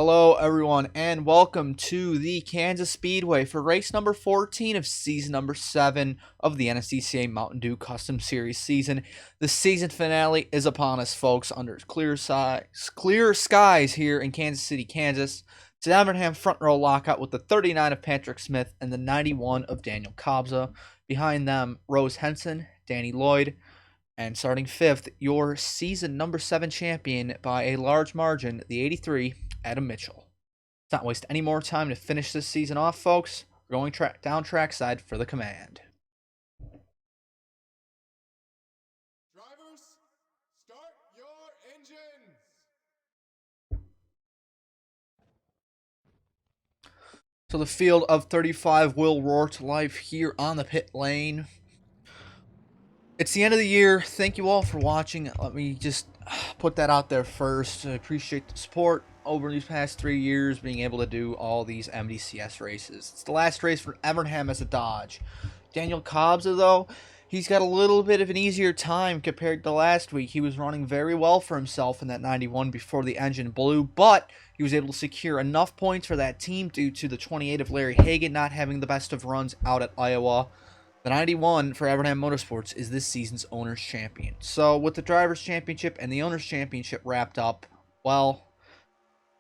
Hello, everyone, and welcome to the Kansas Speedway for race number 14 of season number 7 of the NSDCA Mountain Dew Custom Series season. The season finale is upon us, folks, under clear skies here in Kansas City, Kansas. It's an Evernham front row lockout with the 39 of Patrick Smith and the 91 of Daniel Kobza. Behind them, Rose Henson, Danny Lloyd, and starting 5th, your season number 7 champion by a large margin, the 83, Adam Mitchell. Let's not waste any more time to finish this season off, folks. We're going down trackside for the command. Drivers, start your engines. So the field of 35 will roar to life here on the pit lane. It's the end of the year. Thank you all for watching. Let me just put that out there first. I appreciate the support over these past 3 years, being able to do all these MDCS races. It's the last race for Evernham as a Dodge. Daniel Kobza, though, he's got a little bit of an easier time compared to last week. He was running very well for himself in that 91 before the engine blew, but he was able to secure enough points for that team due to the 28 of Larry Hagan not having the best of runs out at Iowa. The 91 for Evernham Motorsports is this season's Owners' Champion. So with the Drivers' Championship and the Owners' Championship wrapped up, well,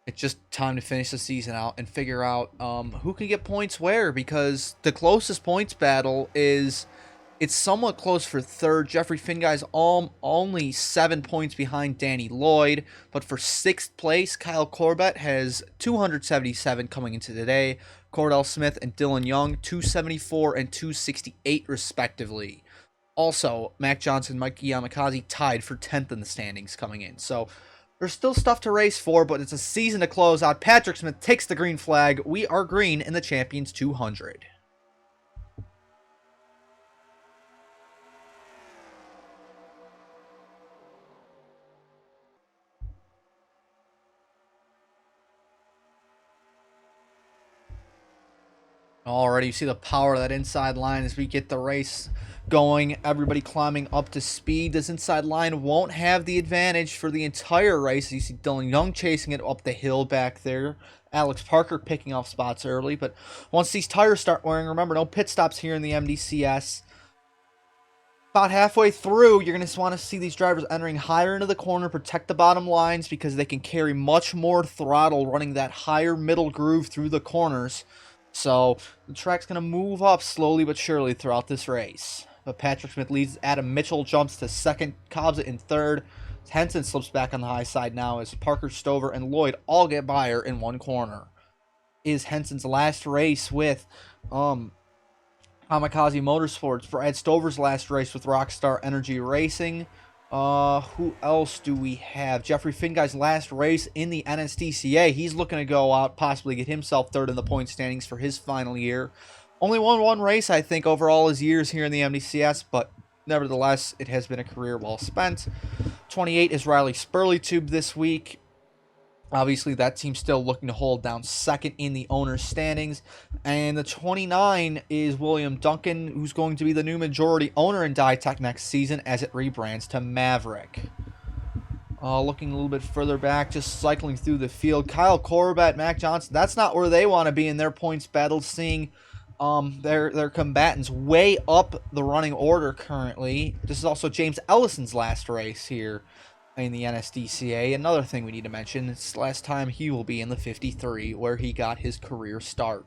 it's just time to finish the season out and figure out who can get points where, because the closest points battle is, it's somewhat close for third. Jeffrey Finguy's only 7 points behind Danny Lloyd, but for 6th place, Kyle Corbett has 277 coming into today. Cordell Smith and Dylan Young, 274 and 268 respectively. Also, Mac Johnson and Mikey Yamakaze tied for 10th in the standings coming in. So there's still stuff to race for, but it's a season to close out. Patrick Smith takes the green flag. We are green in the Champions 200. Already, you see the power of that inside line as we get the race going. Everybody climbing up to speed. This inside line won't have the advantage for the entire race. You see Dylan Young chasing it up the hill back there. Alex Parker picking off spots early. But once these tires start wearing, remember, no pit stops here in the MDCS. About halfway through, you're going to want to see these drivers entering higher into the corner, protect the bottom lines, because they can carry much more throttle running that higher middle groove through the corners. So the track's going to move up slowly but surely throughout this race. But Patrick Smith leads. Adam Mitchell jumps to 2nd. Kobza in 3rd. Henson slips back on the high side now as Parker, Stover, and Lloyd all get by her in one corner. Is Henson's last race with Kamikaze Motorsports. Brad Stover's last race with Rockstar Energy Racing. Who else do we have? Jeffrey Finguy's last race in the NSDCA. He's looking to go out, possibly get himself 3rd in the point standings for his final year. Only won one race, I think, over all his years here in the MDCS, but nevertheless, it has been a career well spent. 28 is Riley Spurleytube this week. Obviously, that team's still looking to hold down 2nd in the owner's standings. And the 29 is William Duncan, who's going to be the new majority owner in Ditech next season as it rebrands to Maverick. Looking a little bit further back, just cycling through the field. Kyle Corbett, Mac Johnson, that's not where they want to be in their points battle, seeing their combatants way up the running order currently. This is also James Ellison's last race here in the NSDCA. Another thing we need to mention, it's the last time he will be in the 53, where he got his career start.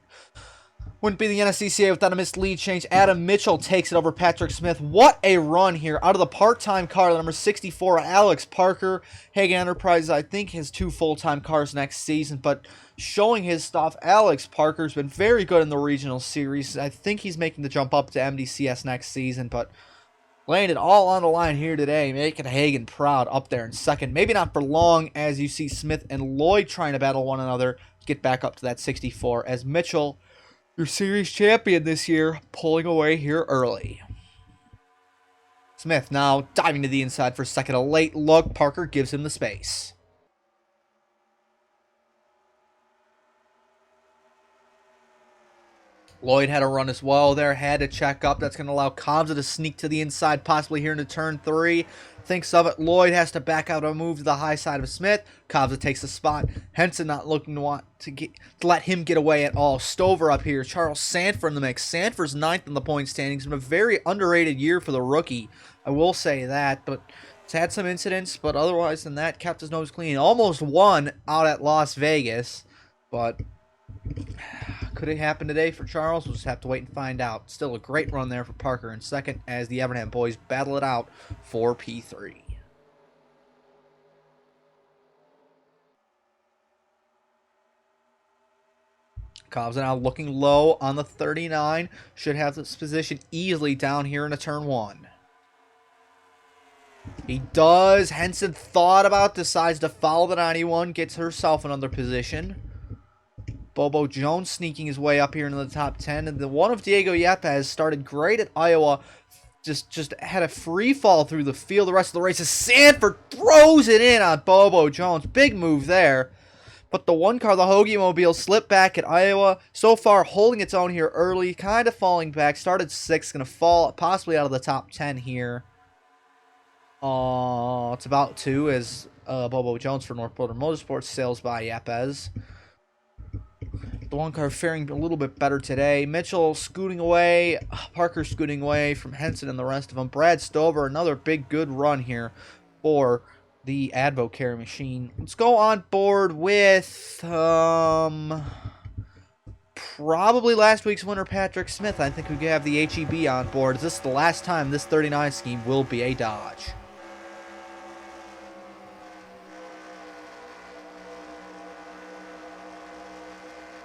Wouldn't be the NSDCA without a missed lead change. Adam Mitchell takes it over Patrick Smith. What a run here. Out of the part-time car, the number 64, Alex Parker. Hagan Enterprises, I think, has 2 full-time cars next season, but showing his stuff, Alex Parker's been very good in the regional series. I think he's making the jump up to MDCS next season, but laying it all on the line here today, making Hagan proud up there in 2nd. Maybe not for long, as you see Smith and Lloyd trying to battle one another, get back up to that 64, as Mitchell, your series champion this year, pulling away here early. Smith now diving to the inside for 2nd. A late look. Parker gives him the space. Lloyd had a run as well there, had to check up. That's going to allow Kobza to sneak to the inside, possibly here into turn 3. Thinks of it. Lloyd has to back out a move to the high side of Smith. Kobza takes the spot. Henson not looking to let him get away at all. Stover up here. Charles Sanford in the mix. Sanford's 9th in the point standings. It's been a very underrated year for the rookie. I will say that, but it's had some incidents, but otherwise than that, kept his nose clean. Almost won out at Las Vegas, but could it happen today for Charles? We'll just have to wait and find out. Still a great run there for Parker in second as the Evernham boys battle it out for P3. Kobza now looking low on the 39. Should have this position easily down here in a turn 1. He does. Henson thought about, decides to follow the 91, gets herself another position. Bobo Jones sneaking his way up here into the top 10. And the one of Diego Yepes started great at Iowa. Just had a free fall through the field. The rest of the race is Sanford throws it in on Bobo Jones. Big move there. But the one car, the Hoagie Mobile, slipped back at Iowa. So far, holding its own here early. Kind of falling back. Started 6th. Going to fall possibly out of the top 10 here. It's about 2 as Bobo Jones for North Border Motorsports sails by Yepes. The one car faring a little bit better today. Mitchell scooting away. Parker scooting away from Henson and the rest of them. Brad Stover, another big good run here for the Advocare machine. Let's go on board with probably last week's winner, Patrick Smith. I think we could have the HEB on board. This is the last time this 39 scheme will be a Dodge.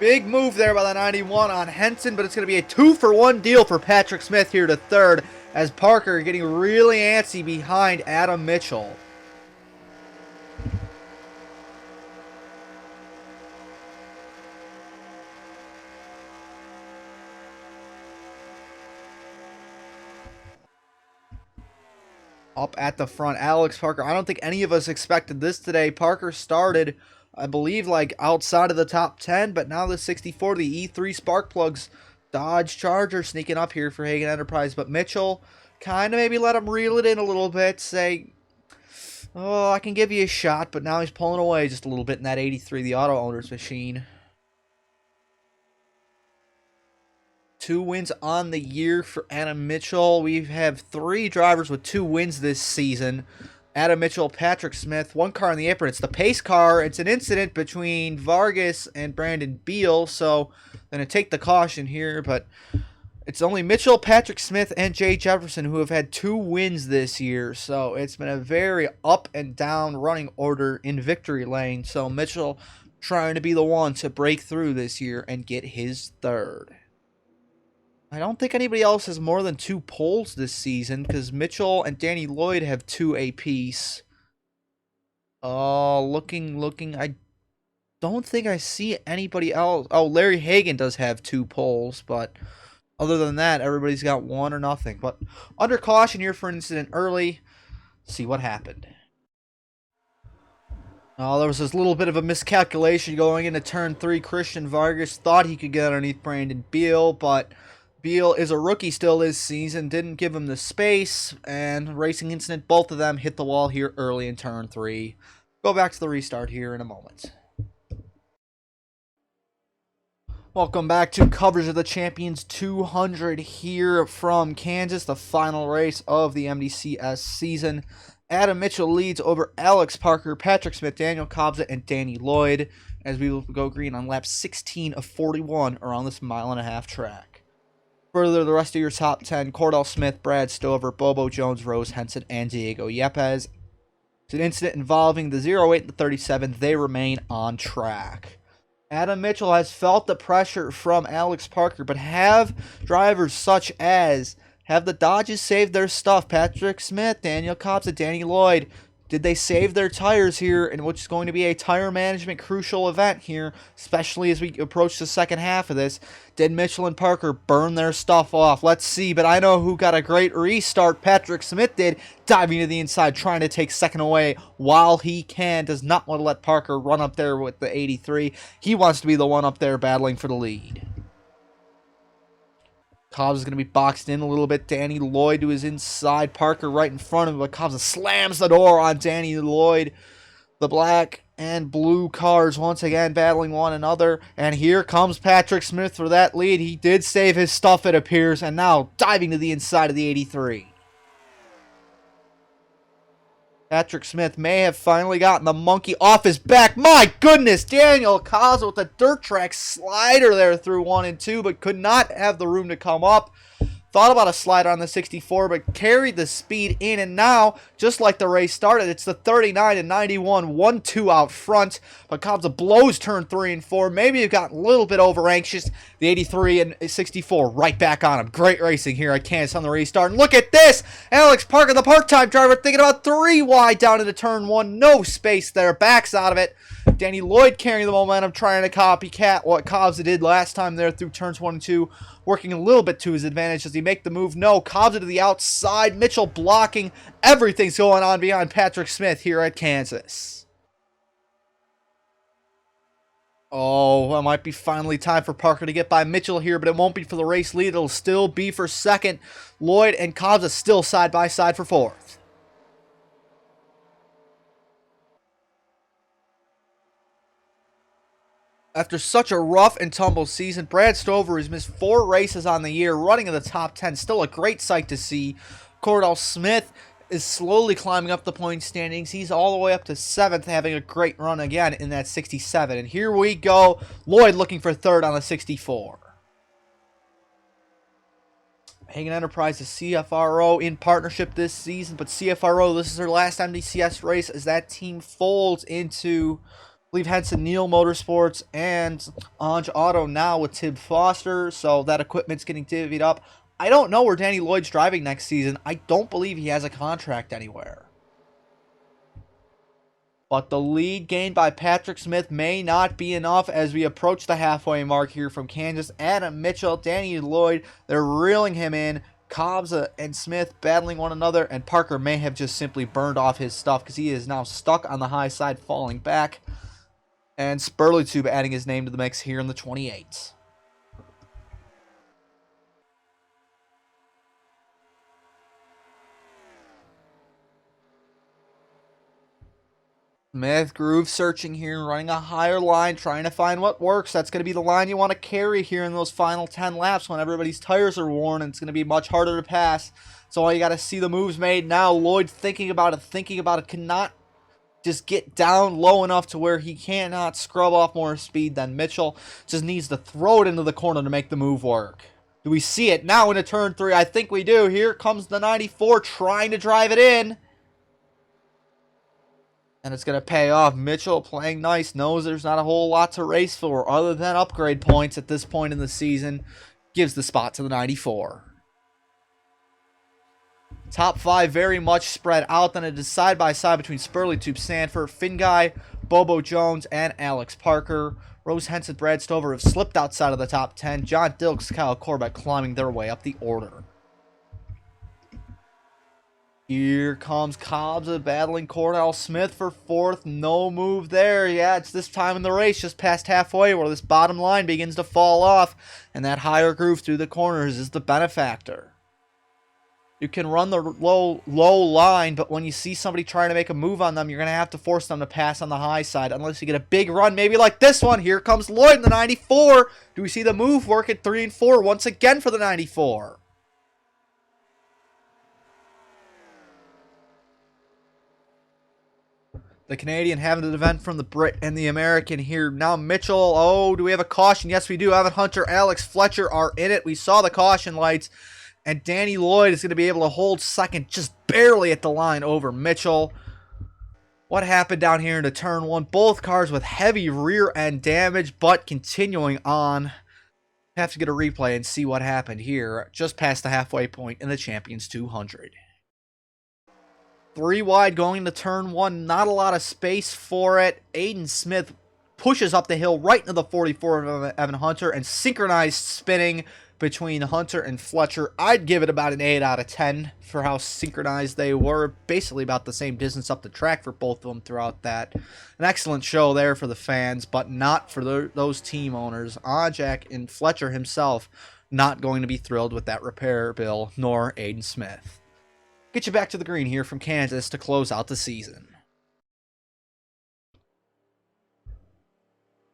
Big move there by the 91 on Henson, but it's going to be a 2-for-1 deal for Patrick Smith here to third as Parker getting really antsy behind Adam Mitchell. Up at the front, Alex Parker. I don't think any of us expected this today. Parker started, I believe, like outside of the top 10, but now the 64, the E3 spark plugs Dodge Charger sneaking up here for Hagen Enterprise. But Mitchell kind of maybe let him reel it in a little bit, say, oh, I can give you a shot, but now he's pulling away just a little bit in that 83, the auto owner's machine. 2 wins on the year for Adam Mitchell. We have 3 drivers with 2 wins this season. Adam Mitchell, Patrick Smith, 1 car in the apron. It's the pace car. It's an incident between Vargas and Brandon Beal, so going to take the caution here, but it's only Mitchell, Patrick Smith, and Jay Jefferson who have had 2 wins this year, so it's been a very up and down running order in victory lane, so Mitchell trying to be the one to break through this year and get his 3rd. I don't think anybody else has more than 2 poles this season because Mitchell and Danny Lloyd have 2 apiece. Looking. I don't think I see anybody else. Oh, Larry Hagan does have 2 poles, but other than that, everybody's got 1 or nothing. But under caution here for an incident early. See what happened. Oh, there was this little bit of a miscalculation going into turn 3. Christian Vargas thought he could get underneath Brandon Beal, but Beal is a rookie still this season, didn't give him the space, and racing incident, both of them hit the wall here early in turn 3. Go back to the restart here in a moment. Welcome back to coverage of the Champions 200 here from Kansas, the final race of the NSDCA season. Adam Mitchell leads over Alex Parker, Patrick Smith, Daniel Kobza, and Danny Lloyd as we will go green on lap 16 of 41 around this 1.5-mile track. Further, the rest of your top 10, Cordell Smith, Brad Stover, Bobo Jones, Rose Henson, and Diego Yepes. It's an incident involving the 08 and the 37. They remain on track. Adam Mitchell has felt the pressure from Alex Parker, but have drivers such as, have the Dodges saved their stuff? Patrick Smith, Daniel Kobza, Danny Lloyd. Did they save their tires here, in which is going to be a tire management crucial event here, especially as we approach the second half of this? Did Mitchell and Parker burn their stuff off? Let's see, but I know who got a great restart. Patrick Smith did, diving to the inside, trying to take second away while he can. Does not want to let Parker run up there with the 83. He wants to be the one up there battling for the lead. Cobbs is going to be boxed in a little bit. Danny Lloyd to his inside. Parker right in front of him, but Cobbs slams the door on Danny Lloyd. The black and blue cars once again battling one another. And here comes Patrick Smith for that lead. He did save his stuff, it appears, and now diving to the inside of the 83. Patrick Smith may have finally gotten the monkey off his back. My goodness, Daniel Cobbs with the dirt track slider there through 1 and 2, but could not have the room to come up. Thought about a slider on the 64, but carried the speed in, and now, just like the race started, it's the 39 and 91, 1-2 out front, but Cobbs blows turn 3 and 4. Maybe you've gotten a little bit over anxious. The 83 and 64 right back on him. Great racing here at Kansas on the restart. And look at this! Alex Parker, the part-time driver, thinking about 3 wide down into turn 1. No space there. Backs out of it. Danny Lloyd carrying the momentum, trying to copycat what Cobbs did last time there through turns 1 and 2. Working a little bit to his advantage. Does he make the move? No. Cobbs to the outside. Mitchell blocking. Everything's going on behind Patrick Smith here at Kansas. Oh, it might be finally time for Parker to get by Mitchell here, but it won't be for the race lead. It'll still be for second. Lloyd and Cobbs are still side by side for fourth. After such a rough and tumble season, Brad Stover has missed 4 races on the year, running in the top 10. Still a great sight to see. Cordell Smith is slowly climbing up the point standings. He's all the way up to 7th, having a great run again in that 67. And here we go. Lloyd looking for 3rd on the 64. Hagen Enterprises CFRO in partnership this season, but CFRO, this is their last MDCS race as that team folds into, I believe, Henson Neal Motorsports and Ange Auto now with Tim Foster, so that equipment's getting divvied up. I don't know where Danny Lloyd's driving next season. I don't believe he has a contract anywhere. But the lead gained by Patrick Smith may not be enough as we approach the halfway mark here from Kansas. Adam Mitchell, Danny Lloyd, they're reeling him in. Cobbs and Smith battling one another, and Parker may have just simply burned off his stuff because he is now stuck on the high side, falling back. And Spurley adding his name to the mix here in the 28. Smith groove searching here, running a higher line, trying to find what works. That's going to be the line you want to carry here in those final 10 laps when everybody's tires are worn, and it's going to be much harder to pass. So all you got to see the moves made now. Lloyd thinking about it, cannot just get down low enough to where he cannot scrub off more speed than Mitchell. Just needs to throw it into the corner to make the move work. Do we see it now into turn 3? I think we do. Here comes the 94 trying to drive it in. And it's going to pay off. Mitchell playing nice. Knows there's not a whole lot to race for other than upgrade points at this point in the season. Gives the spot to the 94. Top 5 very much spread out. Then it is side by side between Spurley, Tube Sanford, Finguy, Bobo Jones, and Alex Parker. Rose Henson, Brad Stover have slipped outside of the top 10. John Dilks, Kyle Corbett climbing their way up the order. Here comes Cobbs battling Cordell Smith for 4th. No move there. Yeah, it's this time in the race, just past halfway, where this bottom line begins to fall off. And that higher groove through the corners is the benefactor. You can run the low line, but when you see somebody trying to make a move on them, you're going to have to force them to pass on the high side, unless you get a big run, maybe like this one. Here comes Lloyd in the 94. Do we see the move work at 3 and 4 once again for the 94? The Canadian having an event from the Brit and the American here. Now Mitchell, oh, do we have a caution? Yes, we do. Evan Hunter, Alex Fletcher are in it. We saw the caution lights. And Danny Lloyd is going to be able to hold second just barely at the line over Mitchell. What happened down here into turn 1? Both cars with heavy rear end damage, but continuing on. Have to get a replay and see what happened here just past the halfway point in the Champions 200. 3 wide going into turn 1. Not a lot of space for it. Aiden Smith pushes up the hill right into the 44 of Evan Hunter, and synchronized spinning between Hunter and Fletcher. I'd give it about an 8 out of 10 for how synchronized they were. Basically about the same distance up the track for both of them throughout that. An excellent show there for the fans, but not for those team owners. Ajak and Fletcher himself not going to be thrilled with that repair bill, nor Aiden Smith. Get you back to the green here from Kansas to close out the season.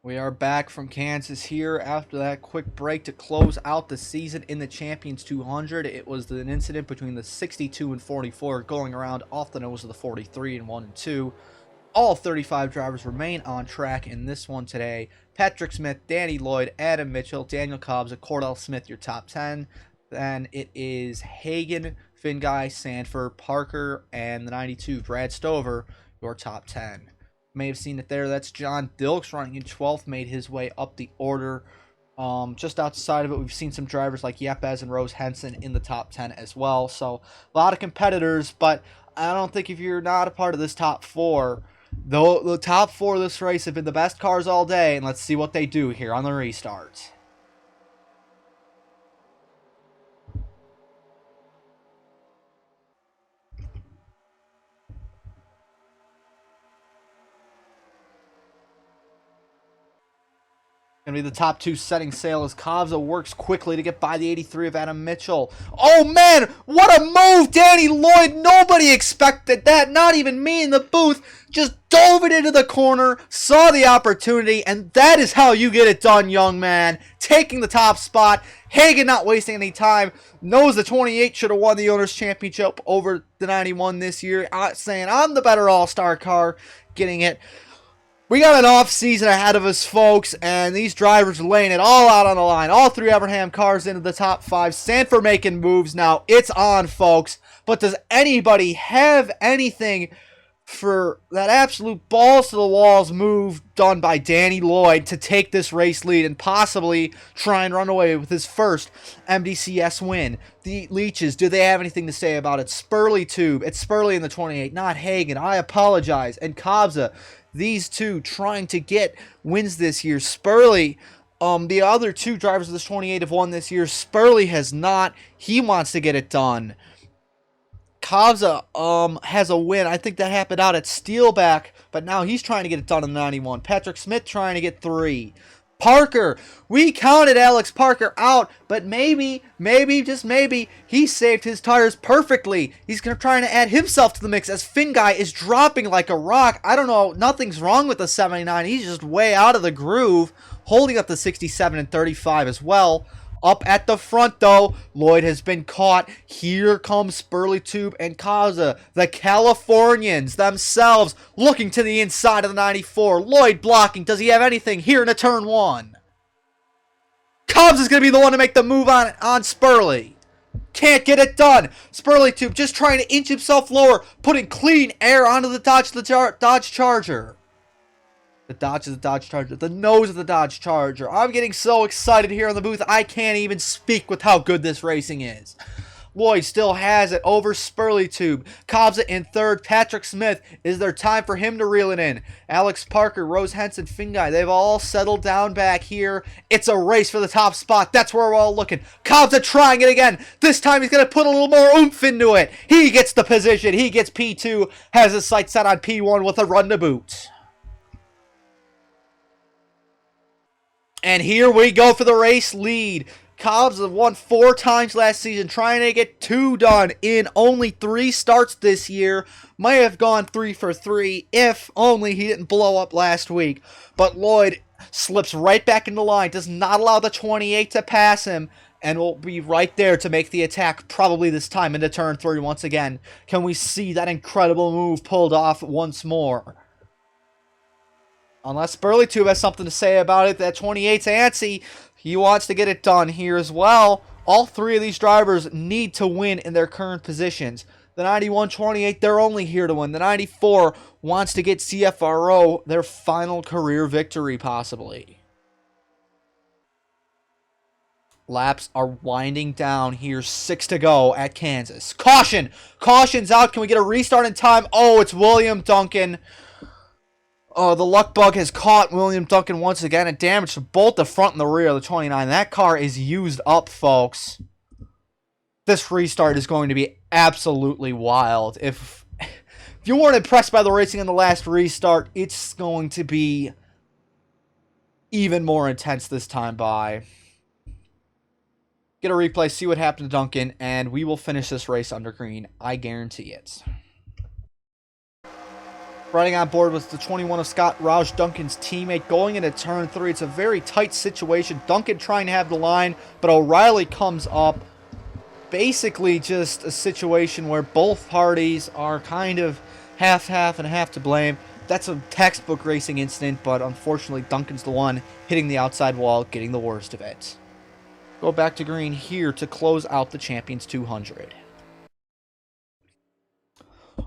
We are back from Kansas here after that quick break to close out the season in the Champions 200. It was an incident between the 62 and 44 going around off the nose of the 43 and 1 and 2. All 35 drivers remain on track in this one today. Patrick Smith, Danny Lloyd, Adam Mitchell, Daniel Cobbs, and Cordell Smith, your top 10. Then it is Hagan, Finguy, Sanford, Parker, and the 92, Brad Stover, your top 10. May have seen it there. That's John Dilks running in 12th, made his way up the order. Just outside of it, we've seen some drivers like Yepes and Rose Henson in the top 10 as well. So a lot of competitors, but I don't think if you're not a part of this top 4, though the top 4 of this race have been the best cars all day, and let's see what they do here on the restart. Going to be the top 2 setting sail as Kavza works quickly to get by the 83 of Adam Mitchell. Oh, man, what a move, Danny Lloyd. Nobody expected that, not even me in the booth. Just dove it into the corner, saw the opportunity, and that is how you get it done, young man. Taking the top spot. Hagan not wasting any time. Knows the 28 should have won the Owners' Championship over the 91 this year. Saying, I'm the better all-star car. Getting it. We got an off season ahead of us, folks, and these drivers are laying it all out on the line. All 3 Abraham cars into the top 5. Sanford making moves now. It's on, folks. But does anybody have anything for that absolute balls to the walls move done by Danny Lloyd to take this race lead and possibly try and run away with his first MDCS win? The Leeches, do they have anything to say about it? Spurley Tube. It's Spurley in the 28, not Hagan. I apologize. And Kavza. These 2 trying to get wins this year. Spurley, the other 2 drivers of this 28 have won this year. Spurley has not. He wants to get it done. Kavza has a win. I think that happened out at Steelback, but now he's trying to get it done in the 91. Patrick Smith trying to get 3. Parker, we counted Alex Parker out, but maybe, just maybe, he saved his tires perfectly. He's trying to add himself to the mix as Finguy is dropping like a rock. I don't know, nothing's wrong with the 79. He's just way out of the groove, holding up the 67 and 35 as well. Up at the front, though, Lloyd has been caught. Here comes Spurley Tube and Kavza, the Californians themselves, looking to the inside of the 94. Lloyd blocking. Does he have anything here in a turn 1? Kavza is going to be the one to make the move on Spurley. Can't get it done. Spurley Tube just trying to inch himself lower, putting clean air onto the Dodge Charger. The Dodge is the Dodge Charger. The nose of the Dodge Charger. I'm getting so excited here in the booth, I can't even speak with how good this racing is. Lloyd still has it over Spurley Tube. Kavza in 3rd. Patrick Smith. Is there time for him to reel it in? Alex Parker, Rose Henson, Finguy. They've all settled down back here. It's a race for the top spot. That's where we're all looking. Kavza trying it again. This time he's going to put a little more oomph into it. He gets the position. He gets P2. Has his sights set on P1 with a run to boot. And here we go for the race lead. Cobbs have won 4 times last season, trying to get 2 done in only 3 starts this year. Might have gone 3 for 3 if only he didn't blow up last week. But Lloyd slips right back into line, does not allow the 28 to pass him, and will be right there to make the attack probably this time into turn 3 once again. Can we see that incredible move pulled off once more? Unless Spurley Tube has something to say about it, that 28's antsy. He wants to get it done here as well. All 3 of these drivers need to win in their current positions. The 91-28, they're only here to win. The 94 wants to get CFRO their final career victory, possibly. Laps are winding down here. 6 to go at Kansas. Caution! Caution's out. Can we get a restart in time? Oh, it's William Duncan. The luck bug has caught William Duncan once again and damaged both the front and the rear of the 29. That car is used up, folks. This restart is going to be absolutely wild. If you weren't impressed by the racing in the last restart, it's going to be even more intense this time by. get a replay, see what happened to Duncan, and we will finish this race under green. I guarantee it. Riding on board was the 21 of Scott Roush, Duncan's teammate, going into turn 3. It's a very tight situation. Duncan trying to have the line, but O'Reilly comes up. Basically just a situation where both parties are kind of half and half to blame. That's a textbook racing incident, but unfortunately Duncan's the one hitting the outside wall, getting the worst of it. Go back to green here to close out the Champions 200.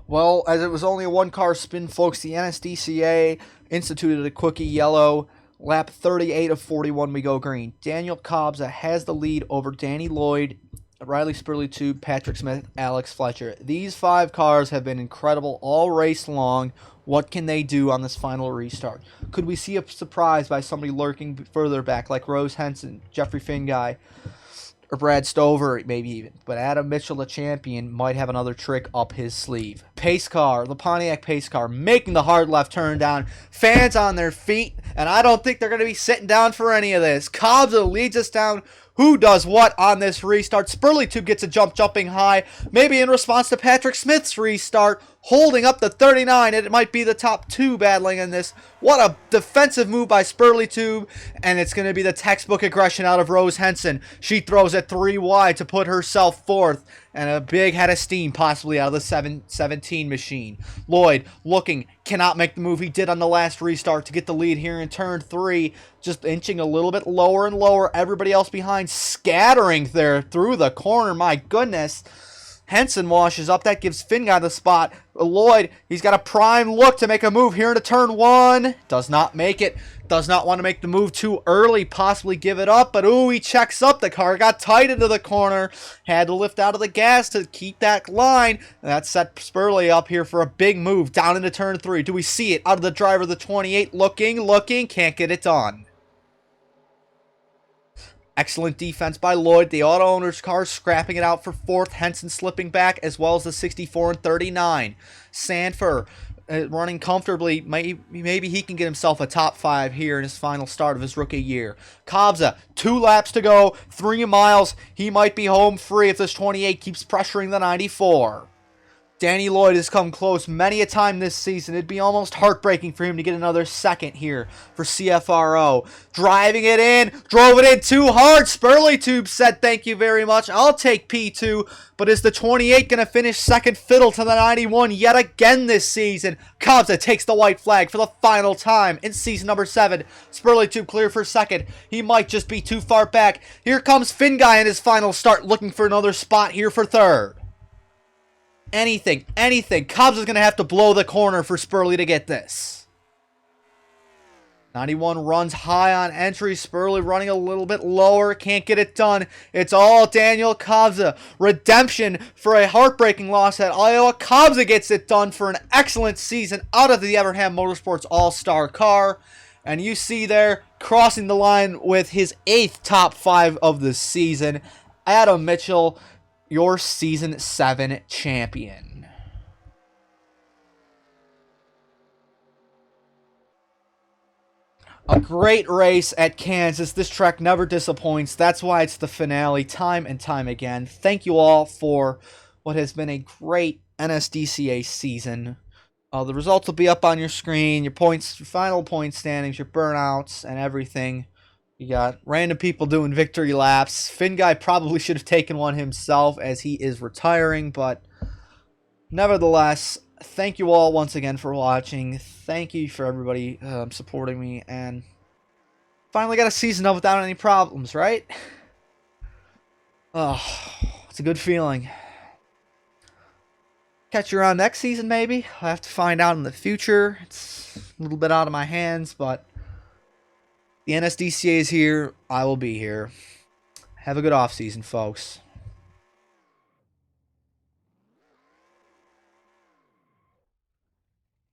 Well, as it was only a one-car spin, folks, the NSDCA instituted a quickie yellow. Lap 38 of 41, we go green. Daniel Kobza has the lead over Danny Lloyd, Riley Spurley-Tube, Patrick Smith, Alex Fletcher. These 5 cars have been incredible all race long. What can they do on this final restart? Could we see a surprise by somebody lurking further back like Rose Henson, Jeffrey Finguy, or Brad Stover, maybe even? But Adam Mitchell, the champion, might have another trick up his sleeve. Pace car, the Pontiac pace car, making the hard left turn down. Fans on their feet, and I don't think they're going to be sitting down for any of this. Kobza leads us down. Who does what on this restart? Spurley-Tube gets a jumping high, maybe in response to Patrick Smith's restart, holding up the 39, and it might be the top 2 battling in this. What a defensive move by Spurley-Tube, and it's going to be the textbook aggression out of Rose Henson. She throws it 3 wide to put herself 4th, and a big head of steam possibly out of the 717 machine. Lloyd looking, cannot make the move he did on the last restart to get the lead here in turn 3, just inching a little bit lower and lower. Everybody else behind scattering there through the corner. My goodness. Henson washes up. That gives Finguy the spot. Lloyd, he's got a prime look to make a move here into turn 1. Does not make it. Does not want to make the move too early. Possibly give it up. But, ooh, he checks up. The car got tight into the corner. Had to lift out of the gas to keep that line. And that set Spurley up here for a big move down into turn 3. Do we see it? Out of the driver, the 28. Looking. Can't get it done. Excellent defense by Lloyd. The auto owner's car scrapping it out for 4th. Henson slipping back, as well as the 64 and 39. Sanford running comfortably. Maybe he can get himself a top 5 here in his final start of his rookie year. Kobza, 2 laps to go, 3 miles. He might be home free if this 28 keeps pressuring the 94. Danny Lloyd has come close many a time this season. It'd be almost heartbreaking for him to get another second here for CFRO. Driving it in. Drove it in too hard. Spurley-Tube said thank you very much. I'll take P2. But is the 28 going to finish second fiddle to the 91 yet again this season? Kobza takes the white flag for the final time in season number 7. Spurley-Tube clear for second. He might just be too far back. Here comes Finguy in his final start, looking for another spot here for 3rd. Anything. Kobza's going to have to blow the corner for Spurley to get this. 91 runs high on entry. Spurley running a little bit lower. Can't get it done. It's all Daniel Kobza. Redemption for a heartbreaking loss at Iowa. Kobza gets it done for an excellent season out of the Everham Motorsports All-Star car. And you see there, crossing the line with his 8th top 5 of the season, Adam Mitchell, your Season 7 champion. A great race at Kansas. This track never disappoints. That's why it's the finale time and time again. Thank you all for what has been a great NSDCA season. The results will be up on your screen. Your points, your final point standings, your burnouts, and everything. You got random people doing victory laps. Finguy probably should have taken one himself as he is retiring, but nevertheless, thank you all once again for watching. Thank you for everybody supporting me, and finally got a season up without any problems, right? Oh, it's a good feeling. Catch you around next season, maybe. I'll have to find out in the future. It's a little bit out of my hands, but the NSDCA is here. I will be here. Have a good off season, folks.